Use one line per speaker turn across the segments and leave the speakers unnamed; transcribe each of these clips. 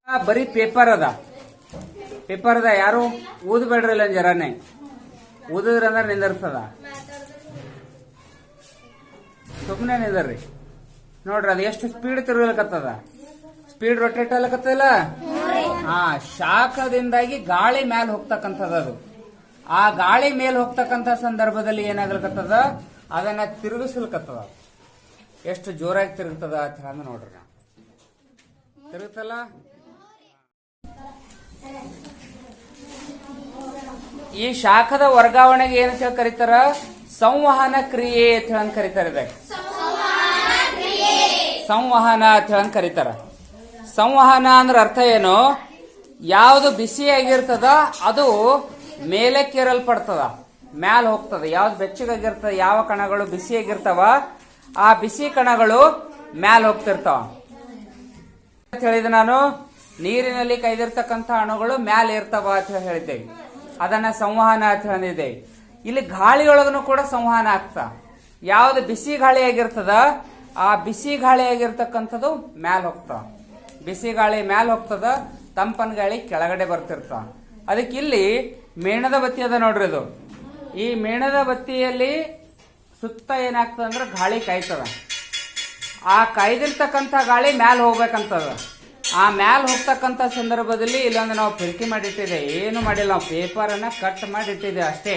ಬರೀ ಪೇಪರ್ ಅದ ಯಾರು ಊದ್ಬೇಡ್ರಲ್ಲ ಜರಾನೆ ಊದಿದ್ರಂದ್ರ ನಿಂದರ್ತದ ಸುಮ್ಮನೆ ನಿಂದರ್ರಿ ನೋಡ್ರಿ ಅದು ಎಷ್ಟು ಸ್ಪೀಡ್ ತಿರುಗಲಕತ್ತದ ಸ್ಪೀಡ್ ರೊಟೇಟ್ ಆಗ್ಲಕತ್ತಲ್ಲ ಶಾಖದಿಂದಾಗಿ ಗಾಳಿ ಮ್ಯಾಲ ಹೋಗ್ತಕ್ಕಂಥದ್ದು ಅದು ಆ ಗಾಳಿ ಮೇಲೆ ಹೋಗ್ತಕ್ಕಂಥ ಸಂದರ್ಭದಲ್ಲಿ ಏನಾಗ್ಲಕತ್ತದ ಅದನ್ನ ತಿರುಗಿಸ್ಲಿಕತ್ತದ ಎಷ್ಟು ಜೋರಾಗಿ ತಿರುಗ್ತದ ಅಂತ ಹೇಳ ನೋಡ್ರಿ ನಾವು ತಿರುಗುತ್ತಲ್ಲ ಈ ಶಾಖದ ವರ್ಗಾವಣೆಗೆ ಏನಂತ ಕರೀತಾರ ಸಂವಹನ ಕ್ರಿಯೆ ಅಂತ ಹೇಳಿ ಕರೀತಾರೆ ಸಂವಹನ ಅಂತ ಹೇಳಿ ಕರೀತಾರ ಸಂವಹನ ಅಂದ್ರ ಅರ್ಥ ಏನು ಯಾವ್ದು ಬಿಸಿಯಾಗಿರ್ತದ ಅದು ಮೇಲಕ್ಕೇರಲ್ಪಡ್ತದ ಮ್ಯಾಲ ಹೋಗ್ತದ ಯಾವ್ದು ಬೆಚ್ಚಗಾಗಿರ್ತದ ಯಾವ ಕಣಗಳು ಬಿಸಿಯಾಗಿರ್ತಾವ ಆ ಬಿಸಿ ಕಣಗಳು ಮ್ಯಾಲ ಹೋಗ್ತಿರ್ತಾವ ಅಂತ ಹೇಳಿದ ನಾನು ನೀರಿನಲ್ಲಿ ಕೈದಿರ್ತಕ್ಕಂಥ ಅಣುಗಳು ಮ್ಯಾಲ ಇರ್ತಾವ ಅಂತ ಹೇಳಿದ್ದೇವೆ ಅದನ್ನ ಸಂವಹನ ಅಂತ ಹೇಳಿದ್ದೇವೆ ಇಲ್ಲಿ ಗಾಳಿಯೊಳಗನು ಕೂಡ ಸಂವಹನ ಆಗ್ತಾ ಯಾವ್ದು ಬಿಸಿ ಗಾಳಿ ಆಗಿರ್ತದ ಆ ಬಿಸಿ ಗಾಳಿ ಆಗಿರ್ತಕ್ಕಂಥದ್ದು ಮ್ಯಾಲ ಹೋಗ್ತಾವ ಬಿಸಿ ಗಾಳಿ ಮ್ಯಾಲ ಹೋಗ್ತದ ತಂಪನ ಗಾಳಿ ಕೆಳಗಡೆ ಬರ್ತಿರ್ತಾವ ಅದಕ್ಕೆ ಇಲ್ಲಿ ಮೇಣದ ಬತ್ತಿ ಅದ ನೋಡ್ರಿ ಇದು ಈ ಮೇಣದ ಬತ್ತಿಯಲ್ಲಿ ಸುತ್ತ ಏನಾಗ್ತದ ಅಂದ್ರೆ ಗಾಳಿ ಕಾಯ್ತದ ಆ ಕಾಯ್ದಿರ್ತಕ್ಕಂಥ ಗಾಳಿ ಮ್ಯಾಲ ಹೋಗ್ಬೇಕಂತದ ಆ ಮ್ಯಾಲ ಹೋಗ್ತಕ್ಕಂಥ ಸಂದರ್ಭದಲ್ಲಿ ಇಲ್ಲೊಂದು ನಾವು ಫಿಲ್ಕಿ ಮಾಡಿಟ್ಟಿದೆ ಏನು ಮಾಡಿಲ್ಲ ನಾವು ಪೇಪರ್ ಅನ್ನ ಕಟ್ ಮಾಡಿಟ್ಟಿದೆ ಅಷ್ಟೇ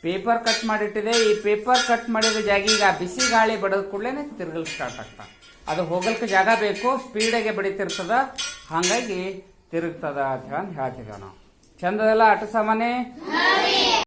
ಪೇಪರ್ ಕಟ್ ಮಾಡಿಟ್ಟಿದೆ ಈ ಪೇಪರ್ ಕಟ್ ಮಾಡಿದ ಜಾಗ ಈಗ ಬಿಸಿ ಗಾಳಿ ಬಡದ ಕೂಡಲೇ ತಿರುಗಲ್ ಸ್ಟಾರ್ಟ್ ಆಗ್ತದ ಅದು ಹೋಗಲ್ಕ ಜಾಗ ಬೇಕು ಸ್ಪೀಡಾಗೆ ಬಡಿತಿರ್ತದ ಹಾಗಾಗಿ ತಿರುಗ್ತದ ಅಂತ ಹೇಳಿ ಹೇಳ್ತಿದ್ದೇವೆ ನಾವು ಚಂದದಲ್ಲ ಆಟ ಸಾಮಾನ್ಯ